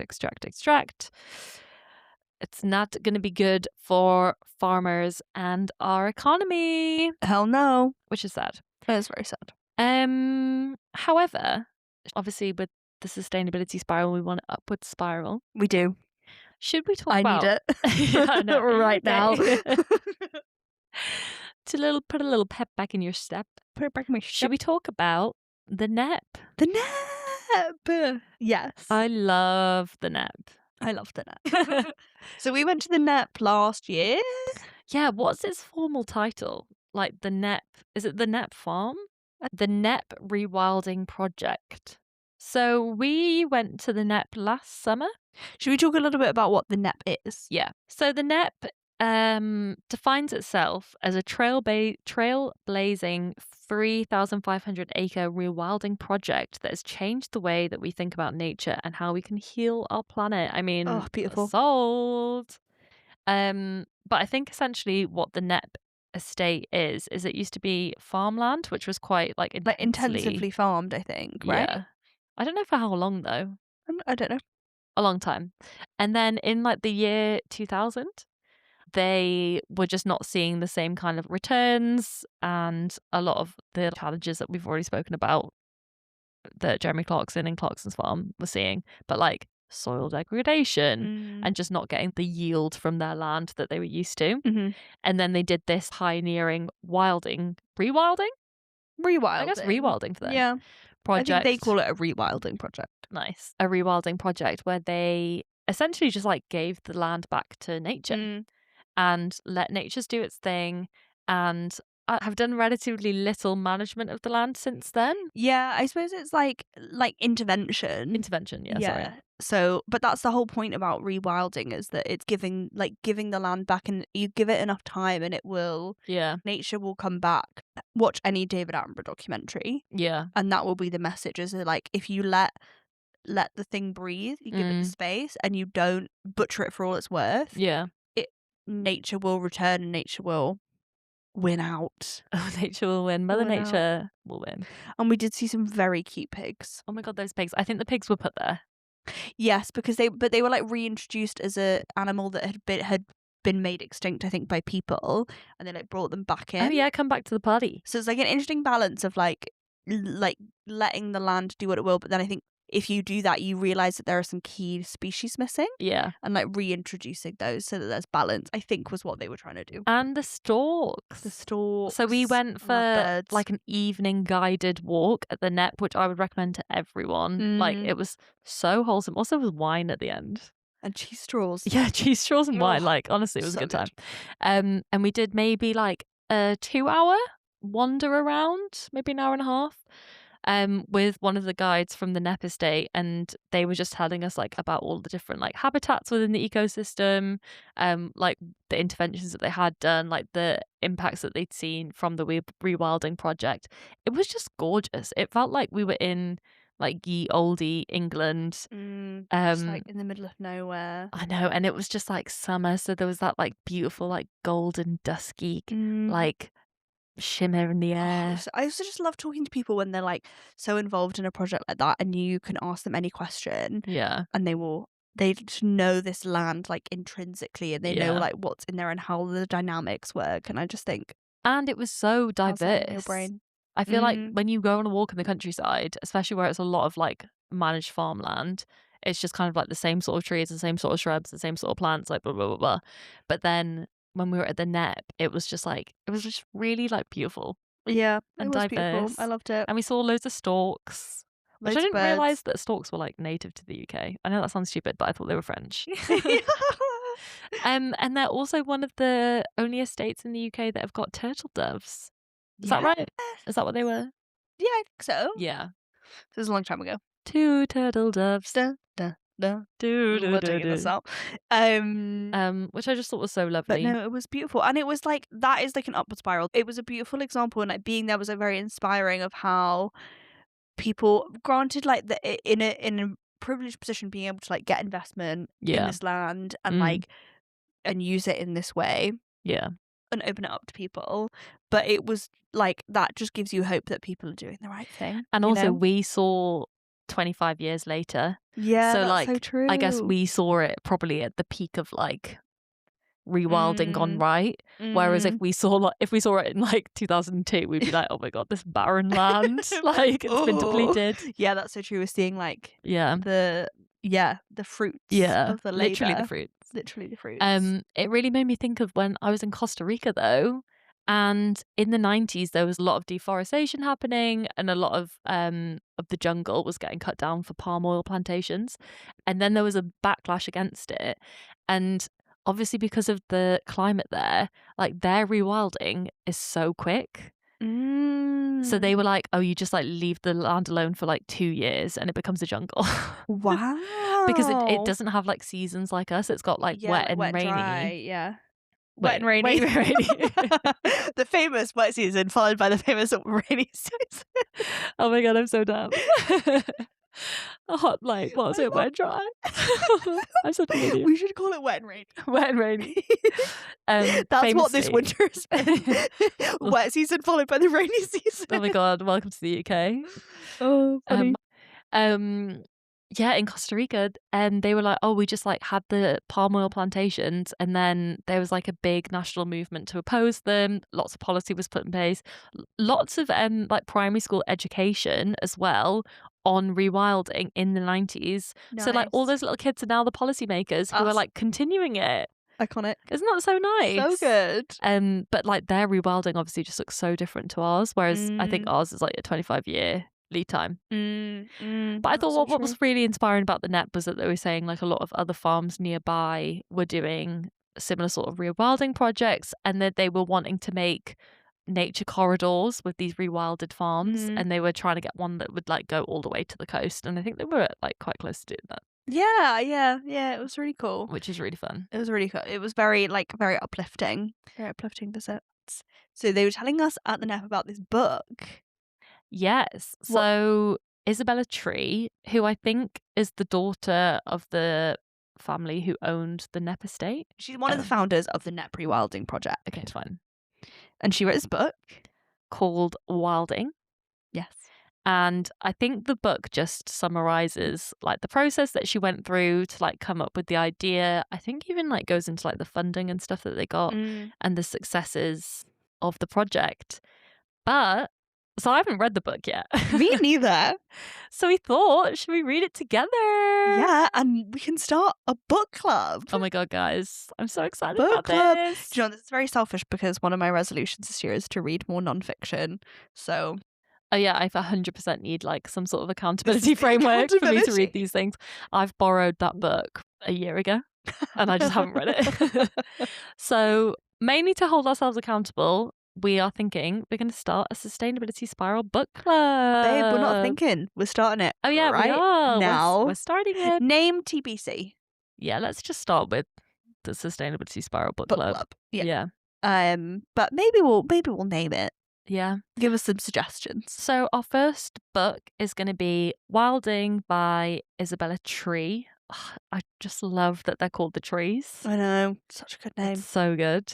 it's not going to be good for farmers and our economy. Hell no. Which is sad. It's very sad. However, obviously with the sustainability spiral, we want an upward spiral. We do. Should we talk about... I need it. Yeah, I know. Right now. To put a little pep back in your step. Put it back in my step. Should we talk about the NEP? The NEP! Yes. I love the NEP. I love the NEP. So we went to the NEP last year. Yeah, what's its formal title? Like the NEP, is it the NEP Farm? The NEP Rewilding Project. So we went to the NEP last summer. Should we talk a little bit about what the NEP is? Yeah. So the NEP defines itself as a trailblazing 3,500 acre rewilding project that has changed the way that we think about nature and how we can heal our planet. I mean, beautiful. Sold. But I think essentially what the NEP estate is it used to be farmland, which was quite like intensively farmed, I think, right? Yeah. I don't know for how long though. I don't know. A long time. And then in like the year 2000, they were just not seeing the same kind of returns, and a lot of the challenges that we've already spoken about that Jeremy Clarkson and Clarkson's farm were seeing. But like soil degradation and just not getting the yield from their land that they were used to. And then they did this pioneering rewilding? I guess rewilding for them. Yeah. Project. I think they call it a rewilding project. Nice. A rewilding project where they essentially just like gave the land back to nature and let nature do its thing, and have done relatively little management of the land since then. Yeah, I suppose it's like intervention. Yeah, sorry. So, but that's the whole point about rewilding, is that it's giving the land back, and you give it enough time and it will, nature will come back. Watch any David Attenborough documentary. Yeah. And that will be the message, is that like, if you let the thing breathe, you give it the space, and you don't butcher it for all it's worth. Yeah. Nature will return, and nature will win out. Oh, nature will win. Mother Nature will win. And we did see some very cute pigs. Oh my god, those pigs. I think the pigs were put there. Yes, because they were like reintroduced as a animal that had been made extinct, I think, by people, and they like brought them back in. Oh yeah, come back to the party. So it's like an interesting balance of like letting the land do what it will, but then I think if you do that, you realize that there are some key species missing. Yeah. And like reintroducing those so that there's balance, I think, was what they were trying to do. And the storks. So we went for like an evening guided walk at the Nep, which I would recommend to everyone. Like, it was so wholesome. Also, there was wine at the end. And cheese straws. Yeah, cheese straws and wine. Like, honestly, it was a good time. And we did maybe like a 2-hour wander around, maybe an hour and a half. With one of the guides from the Nep estate, and they were just telling us like about all the different like habitats within the ecosystem, like the interventions that they had done, like the impacts that they'd seen from the rewilding project. It was just gorgeous. It felt like we were in like ye oldie England, just like in the middle of nowhere. I know, and it was just like summer, so there was that like beautiful like golden dusky like shimmer in the air. I also just love talking to people when they're like so involved in a project like that, and you can ask them any question, and they just know this land like intrinsically, and they know like what's in there and how the dynamics work. And I just think, and it was so diverse. In your brain. I feel like when you go on a walk in the countryside, especially where it's a lot of like managed farmland, it's just kind of like the same sort of trees, the same sort of shrubs, the same sort of plants, like blah blah blah blah. But then when we were at the Nep, it was just really like beautiful. Yeah, and it was diverse. Beautiful. I loved it. And we saw loads of storks. Which I didn't realise that storks were like native to the UK. I know that sounds stupid, but I thought they were French. And they're also one of the only estates in the UK that have got turtle doves. Is that right? Is that what they were? Yeah, I think so. Yeah. It was a long time ago. 2 turtle doves. Da, da, da. Which I just thought was so lovely. But no, it was beautiful, and it was like that is like an upward spiral. It was a beautiful example, and like being there was like very inspiring of how people, granted, like in a privileged position, being able to like get investment in this land and like and use it in this way, and open it up to people. But it was like that just gives you hope that people are doing the right thing. And also, we saw 25 years later. Yeah, so that's like so true. I guess we saw it probably at the peak of like rewilding gone right. Whereas if we saw it in like 2002, we'd be like, oh my god, this barren land, like it's been depleted. Yeah, that's so true. We're seeing like the fruits of the labor. Literally the fruits. It really made me think of when I was in Costa Rica though. And in the 90s, there was a lot of deforestation happening, and a lot of the jungle was getting cut down for palm oil plantations. And then there was a backlash against it. And obviously, because of the climate there, like their rewilding is so quick. So they were like, oh, you just like leave the land alone for like 2 years and it becomes a jungle. Wow. Because it doesn't have like seasons like us. It's got like wet and rainy. Dry, wet and rainy. The famous wet season followed by the famous rainy season. Oh my god, I'm so dumb. A hot light, what was it? Wet and dry. I'm such an idiot. We should call it wet and rainy. Wet and rainy. That's famously what this winter has been. Wet season followed by the rainy season. Oh my god, welcome to the UK. Oh, funny. Yeah, in Costa Rica, and they were like, oh, we just like had the palm oil plantations, and then there was like a big national movement to oppose them. Lots of policy was put in place. Lots of like primary school education as well on rewilding in the 90s. So like all Nice. those little kids are now the policymakers who are like continuing it. Iconic. Isn't that so nice? So good. But like their rewilding obviously just looks so different to ours, whereas I think ours is like a 25-year lead time. But I thought what was really inspiring about the NEP was that they were saying like a lot of other farms nearby were doing similar sort of rewilding projects, and that they were wanting to make nature corridors with these rewilded farms, and they were trying to get one that would like go all the way to the coast, and I think they were like quite close to doing that. Yeah, it was really cool. Which is really fun. It was really cool. It was very uplifting. Very uplifting visits. So they were telling us at the NEP about this book. Yes. So Isabella Tree, who I think is the daughter of the family who owned the NEP estate. She's one of the founders of the NEP Rewilding Project. Okay, fine. And she wrote this book called Wilding. Yes. And I think the book just summarizes like the process that she went through to like come up with the idea. I think even like goes into like the funding and stuff that they got and the successes of the project. But so I haven't read the book yet. Me neither. So we thought, should we read it together? Yeah, and we can start a book club. Oh my God, guys. I'm so excited book about club. this. Do you know, this is very selfish because one of my resolutions this year is to read more nonfiction. So... Oh yeah, I 100% need like some sort of accountability framework for me to read these things. I've borrowed that book a year ago and I just haven't read it. So mainly to hold ourselves accountable, we are thinking we're going to start a sustainability spiral book club. Babe, we're not thinking. We're starting it. Oh yeah, right we are. now. We're starting it. Name TBC. Yeah, let's just start with the sustainability spiral book club. Yeah. But maybe we'll name it. Yeah. Give us some suggestions. So our first book is going to be Wilding by Isabella Tree. I just love that they're called The Trees. I know. Such a good name. It's so good.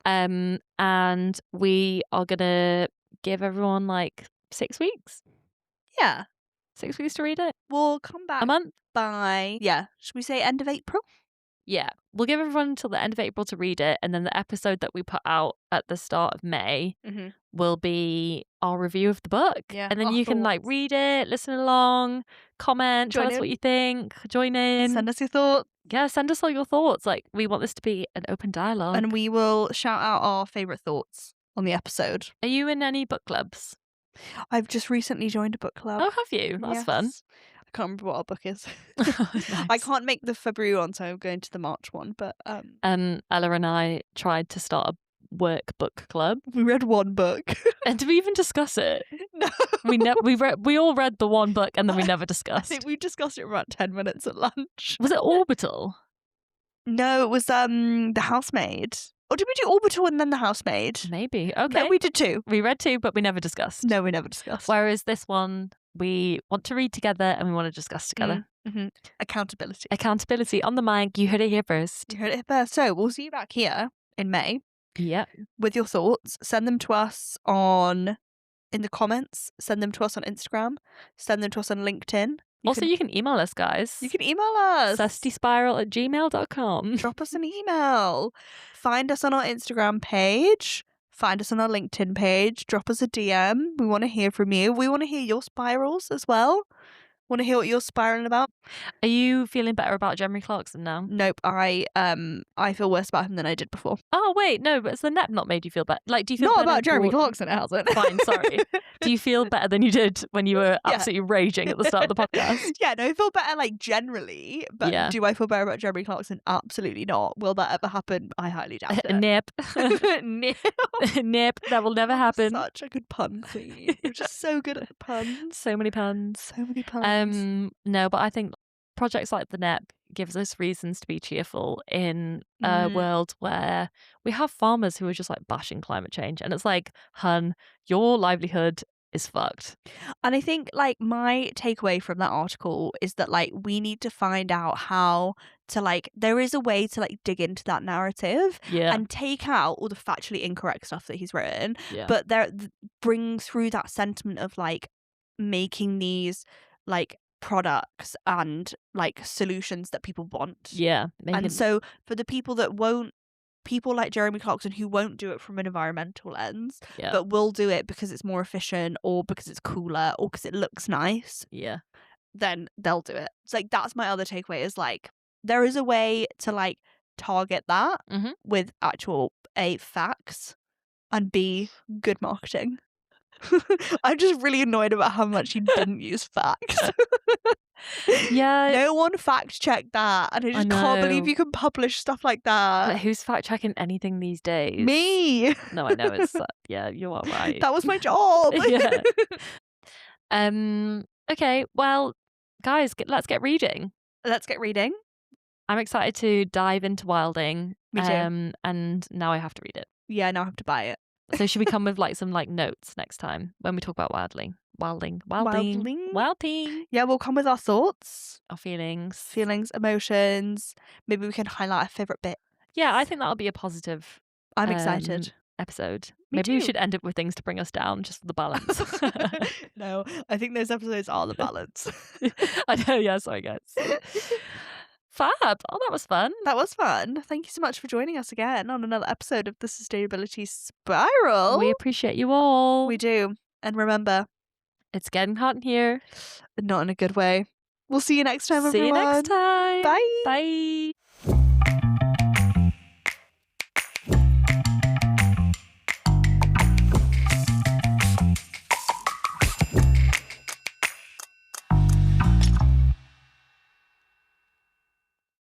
And we are going to give everyone like 6 weeks. Yeah. 6 weeks to read it. We'll come back a month by, should we say end of April? Yeah. We'll give everyone until the end of April to read it. And then the episode that we put out at the start of May will be our review of the book. Yeah. And then you can like read it, listen along, comment, tell us what you think, join in. Send us your thoughts. Yeah, send us all your thoughts. Like, we want this to be an open dialogue. And we will shout out our favourite thoughts on the episode. Are you in any book clubs? I've just recently joined a book club. Oh, have you? That's fun. I can't remember what our book is. Nice. I can't make the February one, so I'm going to the March one. But Ella and I tried to start a work book club. We read one book. And did we even discuss it? No. We all read the one book and then we never discussed. I think we discussed it for about 10 minutes at lunch. Was it Orbital? No, it was The Housemaid. Or did we do Orbital and then The Housemaid? Maybe. Okay. No, we did 2. We read 2, but we never discussed. No, we never discussed. Whereas this one, we want to read together and we want to discuss together. Accountability. Accountability on the mic. You heard it here first. You heard it here first. So we'll see you back here in May. Yeah. With your thoughts. Send them to us in the comments. Send them to us on Instagram. Send them to us on LinkedIn. You can email us, guys. You can email us. sustyspiral@gmail.com. Drop us an email. Find us on our Instagram page. Find us on our LinkedIn page. Drop us a DM. We want to hear from you. We want to hear your spirals as well. Want to hear what you're spiraling about? Are you feeling better about Jeremy Clarkson now? Nope. I feel worse about him than I did before. Oh wait, no, but has the NEP not made you feel better? Like, do you feel not better about Jeremy Clarkson? It hasn't. Fine, sorry. Do you feel better than you did when you were absolutely raging at the start of the podcast? Yeah, no, I feel better like generally, but do I feel better about Jeremy Clarkson? Absolutely not. Will that ever happen? I highly doubt it. NEP. NEP. That will never happen. Such a good pun queen. You're just so good at puns. So many puns. So many puns. No, but I think projects like the NEP gives us reasons to be cheerful in a world where we have farmers who are just like bashing climate change, and it's like, hun, your livelihood is fucked. And I think like my takeaway from that article is that like we need to find out how to like there is a way to like dig into that narrative and take out all the factually incorrect stuff that he's written, but there bring through that sentiment of like making these like products and like solutions that people want. And so for the people that won't, people like Jeremy Clarkson who won't do it from an environmental lens, but will do it because it's more efficient or because it's cooler or because it looks nice. then they'll do it. It's like, that's my other takeaway, is like, there is a way to like target that Mhm. with actual A, facts, and B, good marketing. I'm just really annoyed about how much you didn't use facts. Yeah. No one fact checked that, and I just can't believe know. you can publish stuff like that. But who's fact checking anything these days? Me. No, I know it's yeah, you are right. That was my job. Yeah. Okay, well, guys, let's get reading. Let's get reading. I'm excited to dive into Wilding. Me too. And now I have to read it. Yeah, now I have to buy it. So should we come with like some like notes next time when we talk about Wilding? Wilding. Yeah, we'll come with our thoughts, our feelings, emotions. Maybe we can highlight our favourite bit. Yeah, I think that'll be a positive. I'm excited. Episode. Me Maybe too. we should end up with things to bring us down, just for the balance. No, I think those episodes are the balance. I know, yeah, sorry guys. Fab. Oh, that was fun. That was fun. Thank you so much for joining us again on another episode of the Sustainability Spiral. We appreciate you all. We do. And remember, it's getting hot in here. Not in a good way. We'll see you next time, everyone. See you next time. Bye. Bye.